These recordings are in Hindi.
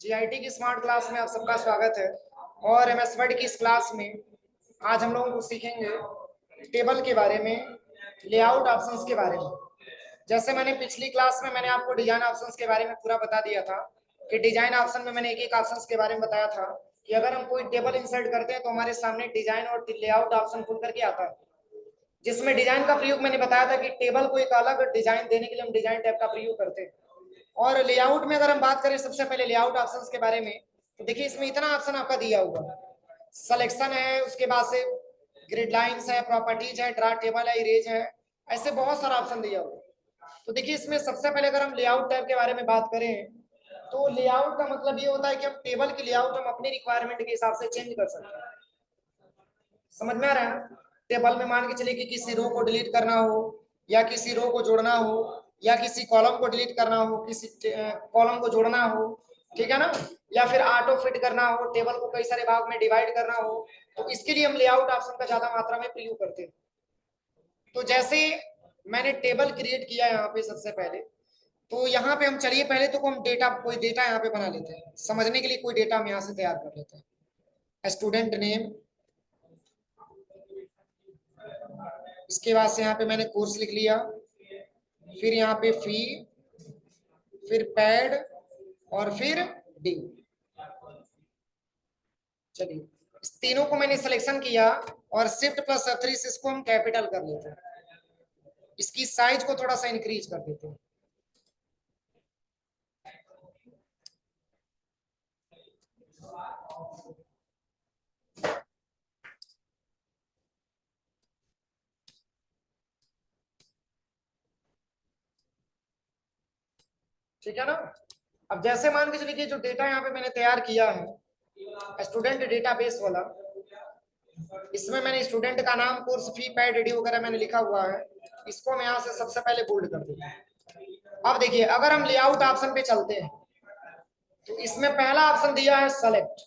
जीआईटी की स्मार्ट क्लास में आप सबका स्वागत है। और एमएस वर्ड की इस क्लास में आज हम लोगों को सीखेंगे टेबल के बारे में, लेआउट ऑप्शंस के बारे में। जैसे मैंने पिछली क्लास में मैंने आपको डिजाइन ऑप्शंस के बारे में पूरा बता दिया था कि डिजाइन ऑप्शन में मैंने एक एक ऑप्शंस के बारे में बताया था कि अगर हम कोई टेबल इंसर्ट करते हैं तो हमारे सामने डिजाइन और लेआउट ऑप्शन खुल करके आता है, जिसमें डिजाइन का प्रयोग मैंने बताया था कि टेबल को एक अलग डिजाइन देने के लिए हम डिजाइन टाइप का प्रयोग करते हैं। और लेआउट में अगर हम बात करें सबसे पहले लेआउट ऑप्शंस के बारे में, तो देखिए इसमें इतना ऑप्शन आपका दिया हुआ है, सिलेक्शन है, उसके बाद से ग्रिड लाइंस है, प्रॉपर्टीज है, ड्रा टेबल है, इरेज है, ऐसे बहुत सारा ऑप्शन दिया हुआ है। तो देखिए इसमें सबसे पहले अगर हम लेआउट टाइप के बारे में बात करें तो लेआउट का मतलब ये होता है कि हम टेबल की लेआउट हम अपनी रिक्वायरमेंट के हिसाब से चेंज कर सकते हैं। समझ में आ रहा है? टेबल में मान के चलिए कि किसी रो को डिलीट करना हो, या किसी रो को जोड़ना हो, या किसी कॉलम को डिलीट करना हो, किसी कॉलम को जोड़ना हो, ठीक है ना, या फिर ऑटो फिट करना हो, टेबल को कई सारे भाग में डिवाइड करना हो, तो इसके लिए हम लेआउट ऑप्शन का ज्यादा मात्रा में प्रयोग करते हैं। तो जैसे मैंने टेबल क्रिएट किया यहाँ पे सबसे पहले, तो यहाँ पे हम चलिए पहले तो हम डेटा, कोई डेटा यहाँ पे बना लेते हैं। समझने के लिए कोई डेटा हम यहाँ से तैयार कर लेते हैं। स्टूडेंट नेम, इसके बाद से यहाँ पे मैंने कोर्स लिख लिया, फिर यहाँ पे फी, फिर पैड, और फिर ड्यू। चलिए इस तीनों को मैंने सिलेक्शन किया और शिफ्ट प्लस F3 से इसको हम कैपिटल कर लेते हैं। इसकी साइज को थोड़ा सा इंक्रीज कर देते हैं। ठीक है ना। अब जैसे मान के चलिए कि जो डेटा यहाँ पे मैंने तैयार किया है स्टूडेंट डेटाबेस वाला, इसमें मैंने स्टूडेंट का नाम, कोर्स फी, पैड, ड्यू वगैरह मैंने लिखा हुआ है। इसको हम यहाँ से सबसे पहले बोल्ड कर देते हैं। अब देखिए अगर हम लेआउट ऑप्शन पे चलते हैं तो इसमें पहला ऑप्शन दिया है सेलेक्ट,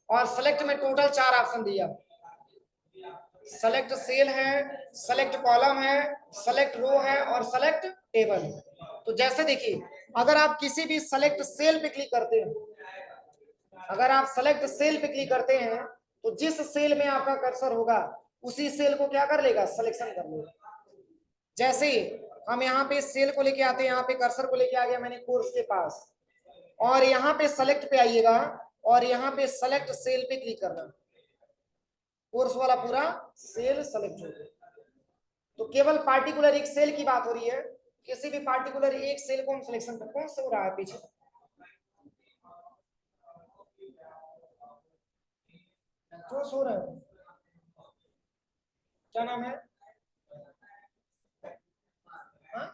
और सेलेक्ट में टोटल 4 ऑप्शन दिया। सेलेक्ट सेल है, सेलेक्ट कॉलम है, सेलेक्ट रो है, और सेलेक्ट टेबल है। तो जैसे देखिए अगर आप किसी भी सेलेक्ट सेल पे क्लिक करते हैं, अगर आप सेलेक्ट सेल पे क्लिक करते हैं तो जिस सेल में आपका कर्सर होगा उसी सेल को क्या कर लेगा, सिलेक्शन कर लेगा। जैसे हम यहाँ पे सेल को लेके आते हैं, यहाँ पे कर्सर को लेके आ गया मैंने कोर्स के पास, और यहाँ पे सेलेक्ट पे आइएगा और यहाँ पे सेलेक्ट सेल पे क्लिक करना, कोर्स वाला पूरा सेल सेलेक्ट हो गया। तो केवल पार्टिकुलर एक सेल की बात हो रही है, किसी भी पार्टिकुलर एक सेल को हम सिलेक्शन कर, कौन से हो रहा है पीछे, जो सो रहा है, क्या नाम है? हाँ?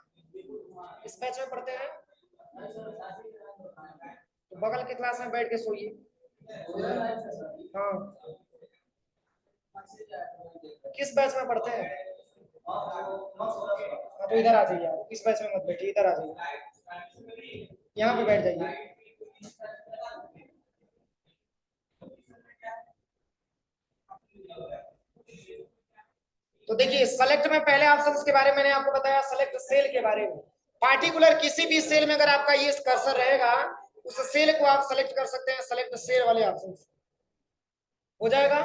इस बैच में पढ़ते हैं तो बगल के क्लास में बैठ के सोइए। हाँ, किस बैच में पढ़ते हैं? हाँ तो इधर आ जाइए, आप इस बैच में मत बैठिए, इधर आ जाइए, यहाँ पे बैठ जाइए। तो देखिए सेलेक्ट में पहले ऑप्शंस के बारे में मैंने आपको बताया, सेलेक्ट सेल के बारे में। पार्टिकुलर किसी भी सेल में अगर आपका ये कर्सर रहेगा उस सेल को आप सेलेक्ट कर सकते हैं, सेलेक्ट सेल वाले ऑप्शन हो जाएगा।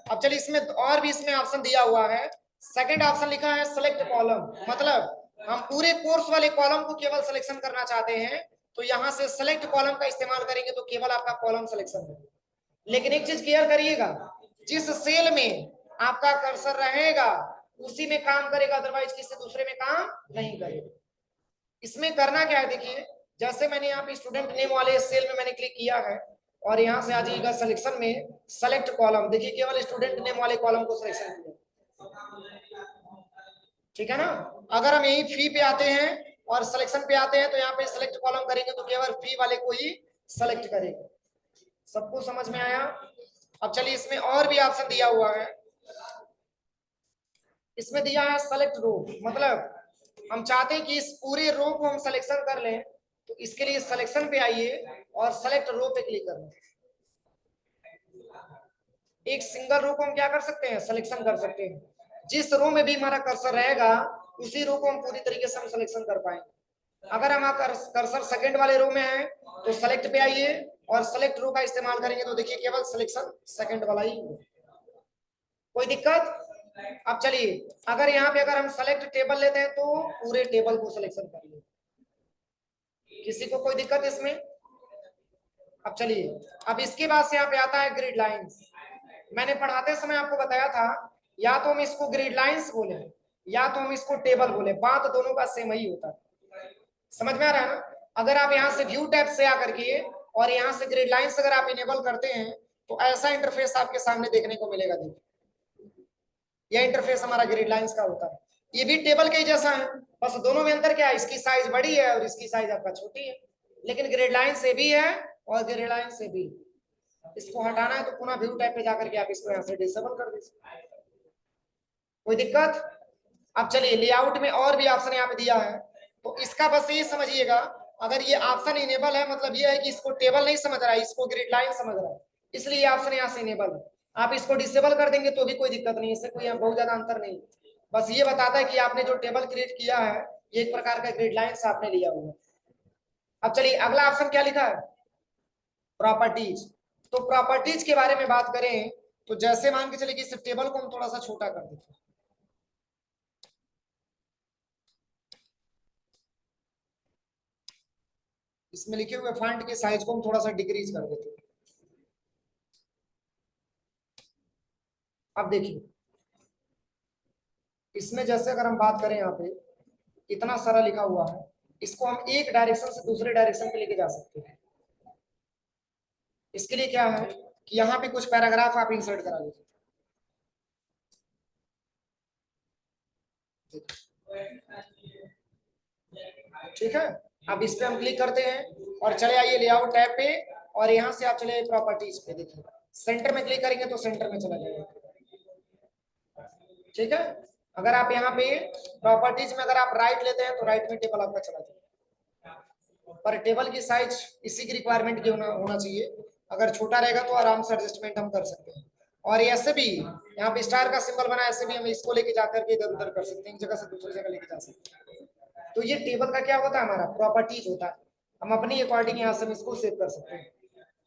अब चलिए इसमें और भी इसमें ऑप्शन दिया हुआ है। सेकंड ऑप्शन लिखा है सेलेक्ट कॉलम, मतलब हम पूरे कोर्स वाले कॉलम को केवल सिलेक्शन करना चाहते हैं तो यहाँ से सेलेक्ट कॉलम का इस्तेमाल करेंगे तो केवल आपका कॉलम सिलेक्शन है। लेकिन एक चीज क्लियर करिएगा, जिस सेल में आपका कर्सर रहेगा उसी में काम करेगा, अदरवाइज किसी दूसरे में काम नहीं करेगा। इसमें करना क्या है देखिए, जैसे मैंने यहाँ पे स्टूडेंट नेम वाले सेल में मैंने क्लिक किया है और यहाँ से आ जाइएगा सिलेक्शन में, सेलेक्ट कॉलम, देखिए केवल स्टूडेंट नेम वाले कॉलम को सिलेक्शन किया। ठीक है ना। अगर हम यही फी पे आते हैं और सिलेक्शन पे आते हैं तो यहाँ पे सिलेक्ट कॉलम करेंगे तो केवल फी वाले को ही सेलेक्ट करेगा। सबको समझ में आया? अब चलिए इसमें और भी ऑप्शन दिया हुआ है। इसमें दिया है सेलेक्ट रो, मतलब हम चाहते हैं कि इस पूरे रो को हम सिलेक्शन कर लें तो इसके लिए सिलेक्शन पे आइए और सेलेक्ट रो पे क्लिक करना। एक सिंगल रो को हम क्या कर सकते हैं, सिलेक्शन कर सकते हैं। जिस रो में भी हमारा कर्सर रहेगा उसी रो को हम पूरी तरीके से हम सिलेक्शन कर पाएंगे। अगर हमारा कर्सर सेकंड वाले रो में है तो सेलेक्ट पे आइए और सेलेक्ट रो का इस्तेमाल करेंगे तो देखिए केवल सिलेक्शन सेकंड वाला ही होगा। कोई दिक्कत? अब चलिए, अगर यहाँ पे अगर हम सेलेक्ट टेबल लेते हैं तो पूरे टेबल को सिलेक्शन कर लिए। किसी को कोई दिक्कत इसमें? अब चलिए, अब इसके बाद से यहाँ पे आता है ग्रिड लाइंस। मैंने पढ़ाते समय आपको बताया था, या तो हम इसको ग्रिड लाइंस बोले या तो हम इसको टेबल बोले, बात दोनों का सेम ही होता है। समझ में आ रहा है ना? अगर आप यहाँ से व्यू टैब से आकर के और यहाँ से ग्रिड लाइंस अगर आप इनेबल करते हैं तो ऐसा इंटरफेस आपके सामने देखने को मिलेगा। देखिए, यह इंटरफेस हमारा ग्रिड लाइंस का होता है। ये भी टेबल के ही जैसा है, बस दोनों में अंतर क्या है, इसकी साइज बड़ी है और इसकी साइज आपका छोटी है। लेकिन ग्रिड लाइन से भी है और ग्रिड लाइन से भी। इसको हटाना है तो पुनः व्यू टाइप पे जाकर के आप इसको यहाँ से डिसेबल कर दीजिए। कोई दिक्कत? अब चलिए, लेआउट में और भी ऑप्शन यहाँ पे दिया है, तो इसका बस ये समझिएगा, अगर ये ऑप्शन इनेबल है मतलब ये है कि इसको टेबल नहीं समझ रहा है, इसको ग्रिड लाइन समझ रहा है, इसलिए ये ऑप्शन यहाँ से इनेबल है। आप इसको डिसेबल कर देंगे तो भी कोई दिक्कत नहीं, इससे कोई बहुत ज्यादा अंतर नहीं। बस ये बताता है कि आपने जो टेबल क्रिएट किया है ये एक प्रकार का ग्रिड लाइन आपने लिया हुआ। अब चलिए, अगला ऑप्शन क्या लिखा है? प्रॉपर्टीज। तो प्रॉपर्टीज के बारे में बात करें तो जैसे मान के चलिए कि इस टेबल को हम थोड़ा सा छोटा कर देते हैं, इसमें लिखे हुए फॉन्ट के साइज को हम थोड़ा सा डिक्रीज कर देते हैं। अब देखिए, इसमें जैसे अगर हम बात करें, यहाँ पे इतना सारा लिखा हुआ है, इसको हम एक डायरेक्शन से दूसरे डायरेक्शन पे लेके जा सकते हैं। इसके लिए क्या है कि यहाँ पे कुछ पैराग्राफ आप इंसर्ट करा लीजिए। ठीक है, अब इस पे हम क्लिक करते हैं और चले आइए लेआउट टैब पे, और यहाँ से आप चले प्रॉपर्टीज पे। देखिए, सेंटर में क्लिक करेंगे तो सेंटर में चला जाएगा। ठीक है, अगर आप यहाँ पे प्रॉपर्टीज में अगर आप राइट लेते हैं तो राइट में टेबल आपका चला जाएगा, पर टेबल की साइज इसी की रिक्वायरमेंट की होना चाहिए। अगर छोटा रहेगा तो आराम से एडजस्टमेंट हम कर सकते हैं। और ऐसे भी यहाँ पे स्टार का सिंबल बना है, ऐसे भी हम इसको लेके जाकर के इधर उधर कर सकते हैं, एक जगह से दूसरी जगह लेके जा सकते हैं। तो ये टेबल का क्या होता है, हमारा प्रॉपर्टीज होता है। हम अपनी अकॉर्डिंग यहाँ से इसको सेव कर सकते हैं।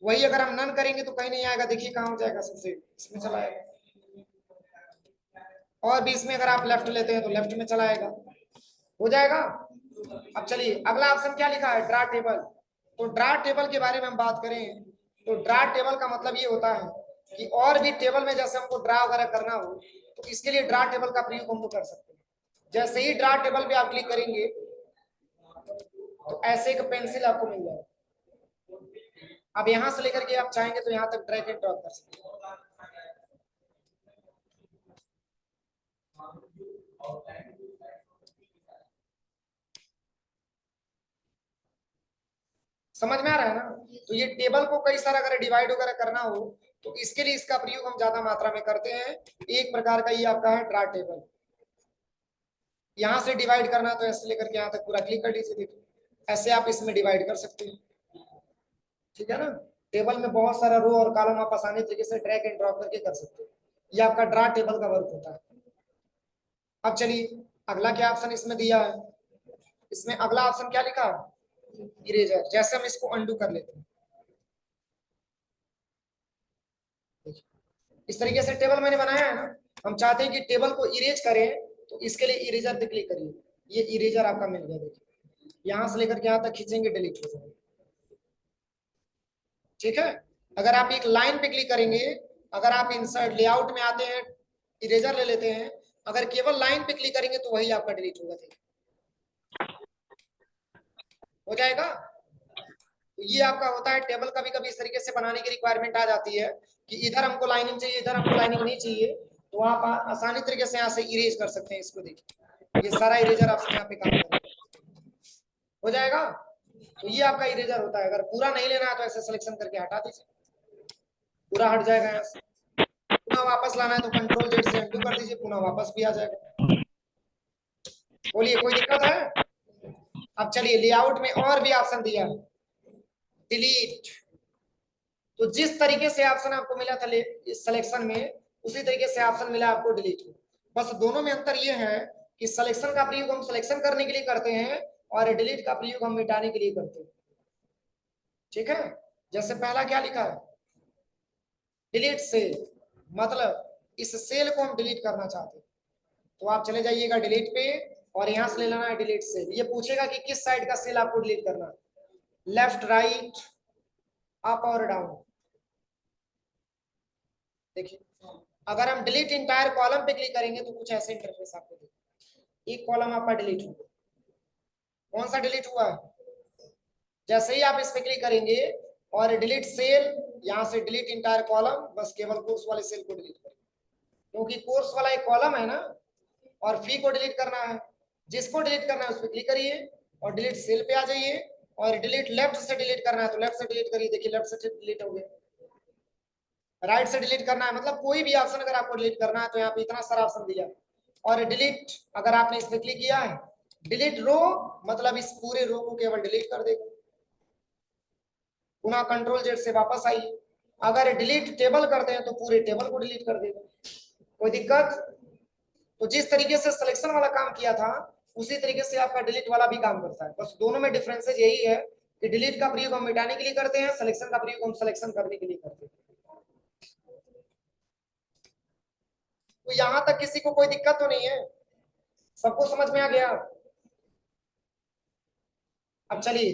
वही अगर हम नन करेंगे तो कहीं नहीं आएगा। देखिए कहाँ हो जाएगा, सबसे इसमें चला आएगा। और भी इसमें अगर आप लेफ्ट लेते हैं तो लेफ्ट में चला आएगा, हो जाएगा। अब चलिए, अगला ऑप्शन क्या लिखा है, ड्रा टेबल। तो ड्रा टेबल के बारे में हम बात करें तो ड्रा टेबल का मतलब ये होता है कि और भी टेबल में जैसे हमको ड्रा वगैरह करना हो तो इसके लिए ड्रा टेबल का प्रयोग हम तो कर सकते हैं। जैसे ही ड्रा टेबल पे आप क्लिक करेंगे तो ऐसे एक पेंसिल आपको मिल जाएगा। अब यहां से लेकर के आप चाहेंगे तो यहां तक ड्रैग एंड ड्रॉप कर सकते हैं। समझ में आ रहा है ना? तो ये टेबल को कई सारा अगर डिवाइड वगैरह करना हो तो इसके लिए इसका प्रयोग हम ज्यादा मात्रा में करते हैं। एक प्रकार का ये आपका है ड्रा टेबल। यहाँ से डिवाइड करना तो ऐसे लेकर के यहाँ तक पूरा क्लिक कर लीजिए। देखिए, ऐसे आप इसमें डिवाइड कर सकते हैं। ठीक है ना? टेबल में बहुत सारा रो और कॉलम आप आसानी तरीके से ड्रैग एंड ड्रॉप करके कर सकते हैं। ये आपका ड्रा टेबल का वर्क होता है। अब चलिए, अगला क्या ऑप्शन इसमें दिया है, इसमें अगला ऑप्शन क्या लिखा है, इरेजर। जैसे हम इसको अंडू कर लेते हैं, इस तरीके से टेबल मैंने बनाया है ना, हम चाहते हैं कि टेबल को इरेज करें तो इसके लिए इरेजर पे क्लिक करिए। ये इरेजर आपका मिल गया। देखिए, यहां से लेकर के यहां तक खींचेंगे, डिलीट हो जाएगा। ठीक है, अगर आप एक लाइन पे क्लिक करेंगे, अगर आप इंसर्ट लेआउट में आते हैं, इरेजर ले लेते हैं, अगर केवल लाइन पे क्लिक करेंगे तो वही आपका डिलीट होगा। हो जाएगा। तो ये आपका होता है टेबल। कभी कभी इस तरीके से बनाने की रिक्वायरमेंट आ जाती है कि इधर हमको लाइनिंग चाहिए, इधर हमको लाइनिंग नहीं चाहिए, तो आप आसानी तरीके से यहाँ से इरेज कर सकते हैं। इसको देखिए, ये सारा इरेजर आपसे यहाँ पे काम करेगा। हो जाएगा। तो ये आपका इरेजर होता है। अगर पूरा नहीं लेना है तो ऐसे सिलेक्शन करके हटा दीजिए, पूरा हट जाएगा। यहाँ से पुनः वापस लाना है तो कंट्रोल जेड से अनडू कर दीजिए, पुनः वापस भी आ जाएगा। बोलिए, कोई दिक्कत है? अब चलिए, लेआउट में और भी ऑप्शन दिया है, डिलीट। तो जिस तरीके से ऑप्शन आपको मिला था सिलेक्शन में, उसी तरीके से ऑप्शन मिला आपको डिलीट में। बस दोनों में अंतर ये है कि सिलेक्शन का प्रयोग हम सिलेक्शन करने के लिए करते हैं और डिलीट का प्रयोग हम मिटाने के लिए करते हैं। ठीक है, जैसे पहला क्या लिखा है, डिलीट सेल, मतलब इस सेल को हम डिलीट करना चाहते हैं। तो आप चले जाइएगा डिलीट पे और यहां से ले लेना है डिलीट सेल। ये पूछेगा कि किस साइड का सेल आपको डिलीट करना है, लेफ्ट, राइट, अप और डाउन। देखिए, अगर हम डिलीट इंटायर कॉलम पे क्लिक करेंगे तो कुछ ऐसे इंटरफेस आपको दिखेगा। एक कॉलम आपका डिलीट हुआ, कौन सा डिलीट हुआ है? जैसे ही आप इस पे क्लिक करेंगे और डिलीट सेल, यहां से डिलीट इंटायर कॉलम, बस केवल कोर्स वाले सेल को डिलीट करेंगे, क्योंकि कोर्स वाला एक कॉलम है ना, और फी को डिलीट करना है। जिसको डिलीट करना है उस पर क्लिक करिए और डिलीट सेल पे आ जाइए, और डिलीट लेफ्ट से डिलीट करना है तो लेफ्ट से डिलीट करिए। देखिए लेफ्ट से डिलीट हो गया। राइट से डिलीट करना है, मतलब कोई भी ऑप्शन अगर आपको डिलीट करना है तो यहाँ पे इतना सारा ऑप्शन दिया। और डिलीट, अगर आपने इस पे क्लिक किया है, डिलीट रो, मतलब इस पूरे रो को केवल डिलीट कर देगा। पुनः कंट्रोल जेड से वापस आइए। अगर डिलीट टेबल करते हैं तो पूरे टेबल को डिलीट कर देगा। कोई दिक्कत? तो जिस तरीके से सिलेक्शन वाला काम किया था उसी तरीके से आपका डिलीट वाला भी काम करता है। बस दोनों में डिफरेंसेस यही है कि डिलीट का प्रयोग हम मिटाने के लिए करते हैं, सिलेक्शन का प्रयोग हम सिलेक्शन करने के लिए करते हैं। तो यहां तक किसी को कोई दिक्कत तो नहीं है? सबको समझ में आ गया? अब चलिए,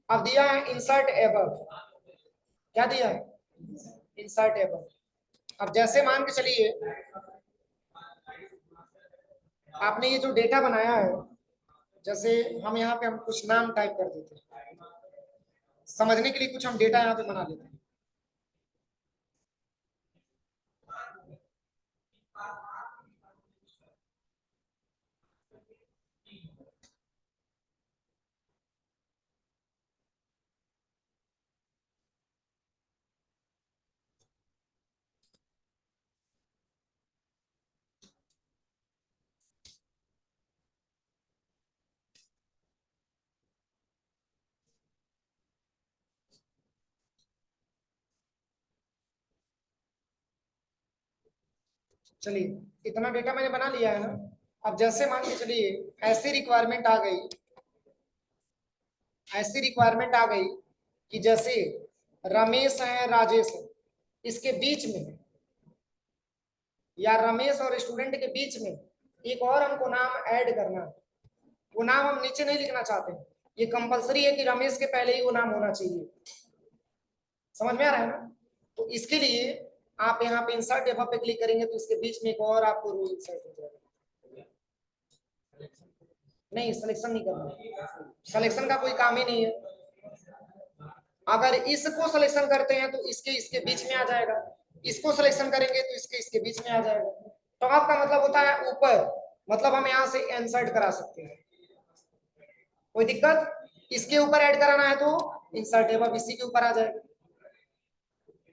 अब दिया है इंसर्ट एबव। क्या दिया है? Insert above. अब जैसे मान के चलिए आपने ये जो डेटा बनाया है, जैसे हम यहाँ पे हम कुछ नाम टाइप कर देते हैं, समझने के लिए कुछ हम डेटा यहाँ पे बना लेते हैं। चलिए, इतना डेटा मैंने बना लिया है ना। अब जैसे मान के चलिए ऐसी रिक्वायरमेंट आ गई, ऐसी रिक्वायरमेंट आ गई कि जैसे रमेश है, राजेश है, इसके बीच में, या रमेश और स्टूडेंट के बीच में एक और हमको नाम ऐड करना है। वो नाम हम नीचे नहीं लिखना चाहते, ये कंपलसरी है कि रमेश के पहले ही वो नाम होना चाहिए। समझ में आ रहा है ना? तो इसके लिए आप यहाँ पे इंसर्ट एबव पे क्लिक करेंगे तो इसके बीच में एक और आपको रूल इंसर्ट हो जाएगा। नहीं, सिलेक्शन नहीं करना, सिलेक्शन का कोई काम ही नहीं है। अगर इसको सिलेक्शन करते हैं तो इसके इसके बीच में आ जाएगा, इसको सिलेक्शन करेंगे तो इसके इसके बीच में आ जाएगा। टॉप का मतलब होता है ऊपर, मतलब हम यहाँ से इंसर्ट करा सकते हैं। कोई दिक्कत? इसके ऊपर ऐड कराना है तो इंसर्ट एबव इसी के ऊपर आ जाएगा।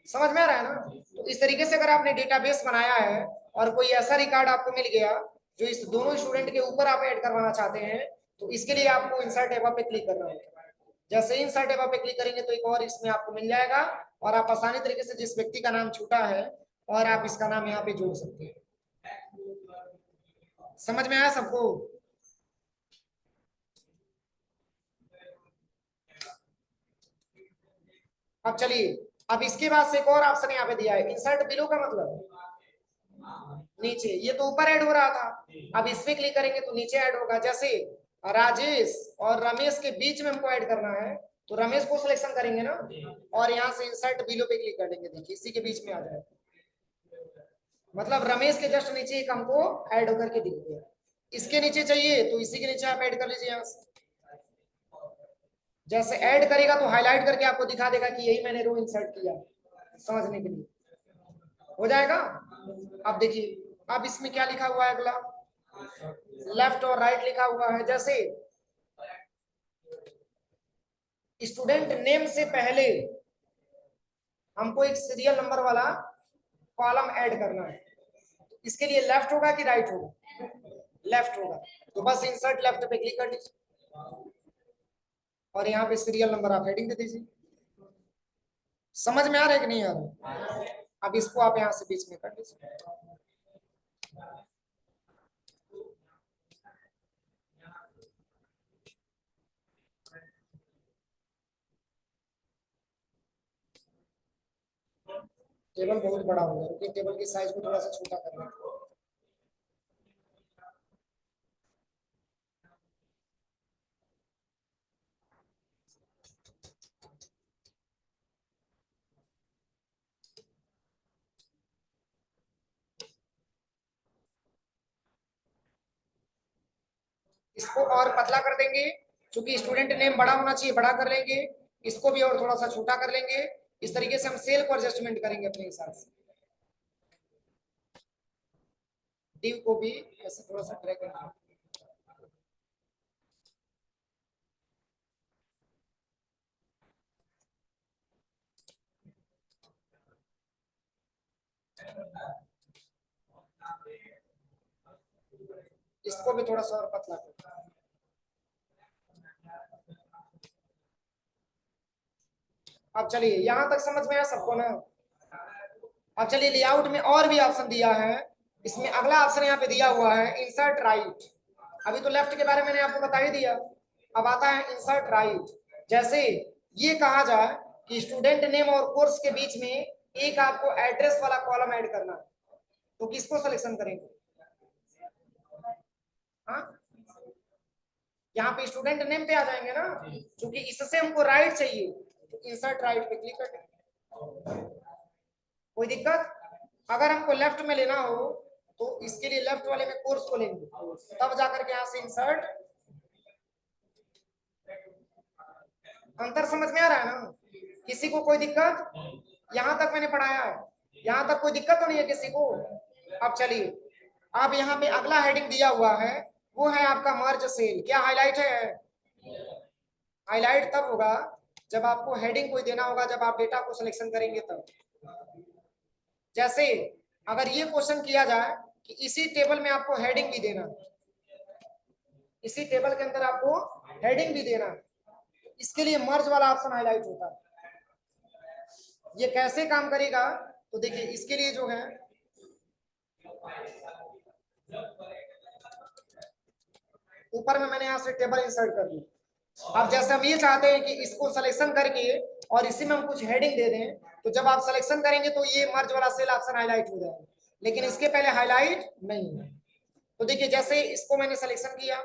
समझ में आ रहा है ना? तो इस तरीके से अगर आपने डेटाबेस बनाया है और कोई ऐसा रिकॉर्ड आपको मिल गया जो इस दोनों स्टूडेंट के ऊपर आप ऐड करवाना चाहते हैं, तो इसके लिए आपको इंसर्ट एबव पे क्लिक करना होगा। जैसे ही इंसर्ट एबव पे क्लिक करेंगे तो एक और इसमें आपको मिल जाएगा, और आप आसानी तरीके से जिस व्यक्ति का नाम छूटा है और आप इसका नाम यहाँ पे जोड़ सकते हैं। समझ में आया सबको? अब चलिए, अब इसके बाद से एक और ऑप्शन यहाँ पे दिया है, इंसर्ट बिलो का मतलब नीचे। ये तो ऊपर ऐड हो रहा था, अब इस पे क्लिक करेंगे तो नीचे ऐड होगा। जैसे राजेश और रमेश के बीच में हमको ऐड करना है तो रमेश को सिलेक्शन करेंगे ना, और यहाँ से इंसर्ट बिलो पे क्लिक कर देंगे। देखिए इसी के बीच में आ जाएगा, मतलब रमेश के जस्ट नीचे एक हमको ऐड होकर के दिख गया। इसके नीचे चाहिए तो इसी के नीचे आप ऐड कर लीजिए यहाँ से। जैसे ऐड करेगा तो हाईलाइट करके आपको दिखा देगा कि यही मैंने रो इंसर्ट किया, समझने के लिए हो जाएगा। अब देखिए, अब इसमें क्या लिखा हुआ है, अगला लेफ्ट और राइट लिखा हुआ है। जैसे स्टूडेंट नेम से पहले हमको एक सीरियल नंबर वाला कॉलम ऐड करना है, इसके लिए लेफ्ट होगा कि राइट होगा? लेफ्ट होगा, तो बस इंसर्ट लेफ्ट पे क्लिक कर दीजिए और यहाँ पे सीरियल नंबर आप हेडिंग दे दीजिए। समझ में आ रहा है कि नहीं आ रहा? अब इसको आप यहाँ से बीच में कर दीजिए। टेबल बहुत बड़ा हो गया, क्योंकि टेबल की साइज को थोड़ा सा छोटा करना है। इसको और पतला कर देंगे, क्योंकि स्टूडेंट नेम बड़ा होना चाहिए, बड़ा कर लेंगे। इसको भी और थोड़ा सा छोटा कर लेंगे। इस तरीके से हम सेल को एडजस्टमेंट करेंगे अपने हिसाब से। डिव को भी ऐसे थोड़ा सा ड्रैग करना। इसको भी थोड़ा सा और पतला कर। अब चलिए यहां तक समझ में आया सबको ना। अब चलिए लेआउट में और भी ऑप्शन दिया है। इसमें अगला ऑप्शन यहाँ पे दिया हुआ है इंसर्ट राइट। अभी तो लेफ्ट के बारे में मैंने आपको बता ही दिया। अब आता है इंसर्ट राइट। जैसे ये कहा जाए कि स्टूडेंट नेम और कोर्स के बीच में एक आपको एड्रेस वाला कॉलम ऐड करना है, तो किसको सिलेक्शन करेंगे? हाँ, यहाँ पे स्टूडेंट नेम पे आ जाएंगे ना, क्योंकि इससे हमको राइट चाहिए, तो इंसर्ट राइट पे क्लिक करें। कोई दिक्कत? अगर हमको लेफ्ट में लेना हो तो इसके लिए लेफ्ट वाले में कोर्स को लेंगे, तब जाकर के यहाँ से इंसर्ट। अंतर समझ में आ रहा है ना? किसी को कोई दिक्कत? यहां तक मैंने पढ़ाया है, यहां तक कोई दिक्कत तो नहीं है किसी को? अब चलिए, अब यहाँ पे अगला हेडिंग दिया हुआ है, वो है आपका मर्ज सेल। क्या हाईलाइट है? हाईलाइट तब होगा जब आपको हेडिंग कोई देना होगा, जब आप डेटा को सिलेक्शन करेंगे तब। जैसे अगर ये क्वेश्चन किया जाए कि इसी टेबल में आपको हेडिंग भी देना, इसी टेबल के अंदर आपको हेडिंग भी देना, इसके लिए मर्ज वाला ऑप्शन हाईलाइट होता है। ये कैसे काम करेगा? तो देखिए इसके लिए जो है, ऊपर में मैंने यहाँ से टेबल इंसर्ट कर दी। अब जैसे हम ये चाहते हैं कि इसको सिलेक्शन करके और इसी में हम कुछ हेडिंग दे दें, तो जब आप सिलेक्शन करेंगे तो ये मर्ज वाला सेल ऑप्शन हाईलाइट हो जाएगा, लेकिन इसके पहले हाईलाइट नहीं है। तो देखिए जैसे इसको मैंने सिलेक्शन किया,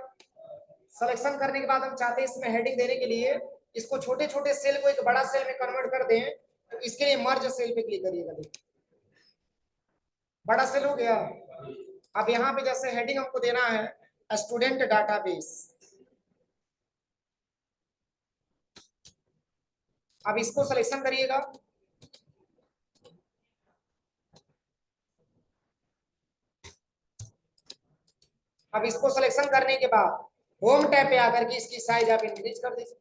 सिलेक्शन करने के बाद हम चाहते हैं इसमें हेडिंग देने के लिए इसको छोटे छोटे सेल को एक बड़ा सेल में कन्वर्ट कर दें, तो इसके लिए मर्ज सेल पे क्लिक करिएगा। देखिए बड़ा सेल हो गया। अब यहाँ पे जैसे हेडिंग हमको देना है स्टूडेंट डाटाबेस, अब इसको सिलेक्शन करिएगा। अब इसको सिलेक्शन करने के बाद होम टैब पे आकर के इसकी साइज आप इंक्रीज कर दीजिए,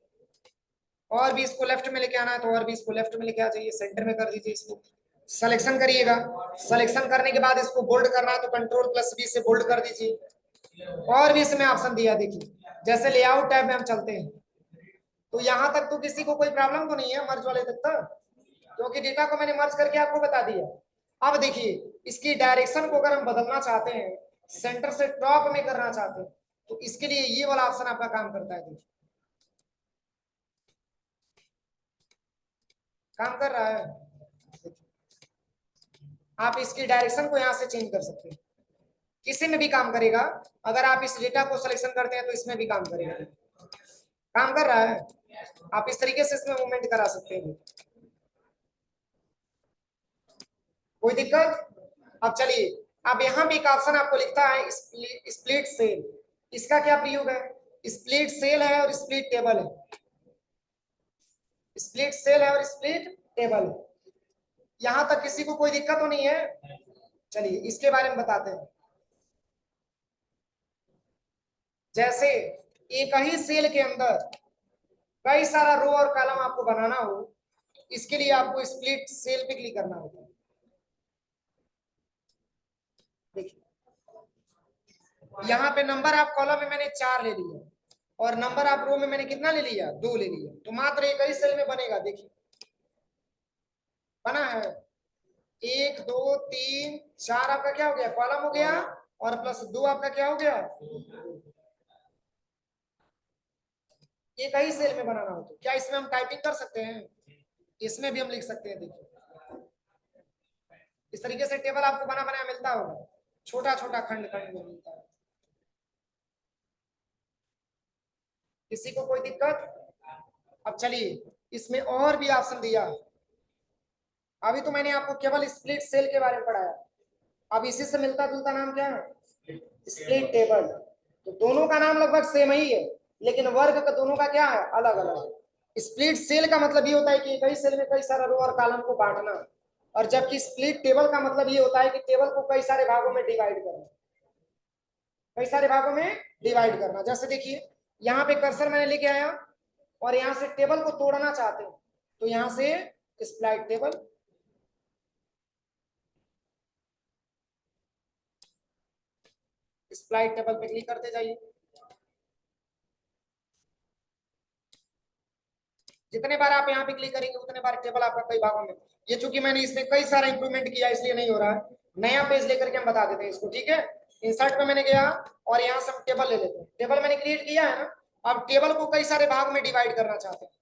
और भी इसको लेफ्ट में लेके आना है तो और भी इसको लेफ्ट में लेके आ जाइए, सेंटर में कर दीजिए। इसको सिलेक्शन करिएगा, सिलेक्शन करने के बाद इसको बोल्ड करना है तो कंट्रोल प्लस बी से बोल्ड कर दीजिए। और भी इसमें ऑप्शन दिया, देखिए जैसे लेआउट टैब में हम चलते हैं तो यहाँ तक तो किसी को कोई प्रॉब्लम तो नहीं है मर्ज वाले तक, क्योंकि डेटा को मैंने मर्ज करके आपको बता दिया। अब देखिए इसकी डायरेक्शन को अगर हम बदलना चाहते हैं, सेंटर से टॉप में करना चाहते हैं, तो इसके लिए ये वाला ऑप्शन आपका काम करता है। देखिए काम कर रहा है। आप इसकी डायरेक्शन को यहाँ से चेंज कर सकते हैं, किसी में भी काम करेगा। अगर आप इस डेटा को सिलेक्शन करते हैं तो इसमें भी काम करेगा। काम कर रहा है। आप इस तरीके से इसमें मूवमेंट करा सकते हैं। कोई दिक्कत? अब चलिए, अब यहाँ भी एक ऑप्शन आपको लिखता है स्प्लिट सेल। इसका क्या प्रयोग है? स्प्लिट सेल है और स्प्लिट टेबल है। स्प्लिट सेल है और स्प्लिट टेबल है। यहां तक किसी को कोई दिक्कत तो नहीं है? चलिए इसके बारे में बताते हैं। जैसे एक ही सेल के अंदर कई सारा रो और कॉलम आपको बनाना हो, इसके लिए आपको स्प्लिट सेल पे क्लिक करना होगा। देखिए यहाँ पे नंबर ऑफ कॉलम में मैंने 4 ले लिया, और नंबर ऑफ रो में मैंने कितना ले लिया? 2 ले लिया, तो मात्र एक ही सेल में बनेगा। देखिए बना है 1 2 3 4 आपका क्या हो गया? कॉलम हो गया, और प्लस 2 आपका क्या हो गया? एक ही सेल में बनाना हो तो क्या इसमें हम टाइपिंग कर सकते हैं? इसमें भी हम लिख सकते हैं। देखिए इस तरीके से टेबल आपको बना बनाया मिलता होगा, छोटा छोटा खंड खंड में मिलता है। किसी को कोई दिक्कत? अब चलिए, इसमें और भी ऑप्शन दिया। अभी तो मैंने आपको केवल स्प्लिट सेल के बारे में पढ़ाया, अब इसी से मिलता जुलता नाम क्या है? Split table. तो दोनों का नाम लगभग सेम ही है, लेकिन वर्ग का दोनों का क्या है? अलग अलग। स्प्लिट सेल का मतलब ये होता है कि कई सेल में कई सारा रो और कॉलम को बांटना, और जबकि स्प्लिट टेबल का मतलब ये होता है कि टेबल को कई सारे भागों में डिवाइड करना, कई सारे भागों में डिवाइड करना। जैसे देखिए, यहाँ पे कर्सर मैंने लेके आया और यहाँ से टेबल को तोड़ना चाहते हैं, तो यहाँ से स्प्लाइट टेबल, स्प्लाइट टेबल पे क्लिक करते जाइए। जितने बार आप यहाँ पे क्लिक करेंगे उतने बार टेबल आपका कई भागों में। ये चूंकि मैंने इसमें कई सारा इंप्रूवमेंट किया इसलिए नहीं हो रहा है, नया पेज लेकर के हम बता देते हैं इसको, ठीक है। इंसर्ट पे मैंने गया और यहाँ से हम टेबल ले लेते हैं, टेबल मैंने क्रिएट किया है ना। अब टेबल को कई सारे भाग में डिवाइड करना चाहते हैं।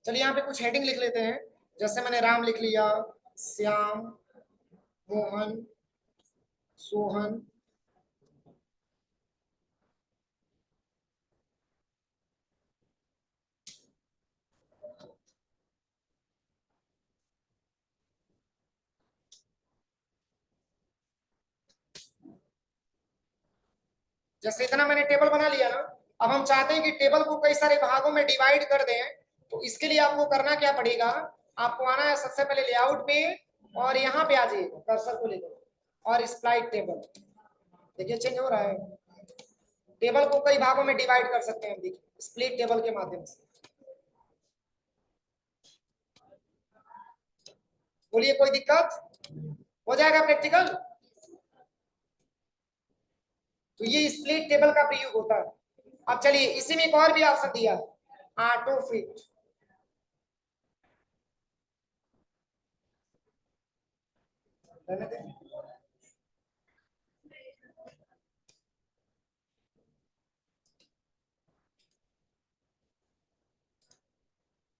चलिए यहाँ पे कुछ हेडिंग लिख लेते हैं, जैसे मैंने राम लिख लिया, श्याम, मोहन, सोहन, जैसे इतना मैंने टेबल बना लिया ना। अब हम चाहते हैं कि टेबल को कई सारे भागों में डिवाइड कर दें, तो इसके लिए आपको करना क्या पड़ेगा? आपको आना है सबसे पहले लेआउट पे, और यहाँ पे आ जाइएगा कर्सर को लेकर, और स्प्लाइट टेबल, देखिए चेंज हो रहा है। टेबल को कई भागों में डिवाइड कर सकते हैं, देखिए स्प्लिट टेबल के माध्यम से। बोलिए कोई दिक्कत? हो जाएगा प्रैक्टिकल? तो ये स्प्लिट टेबल का प्रयोग होता है। अब चलिए, इसी में एक और भी ऑप्शन दिया, ऑटो फिट। रहने दें।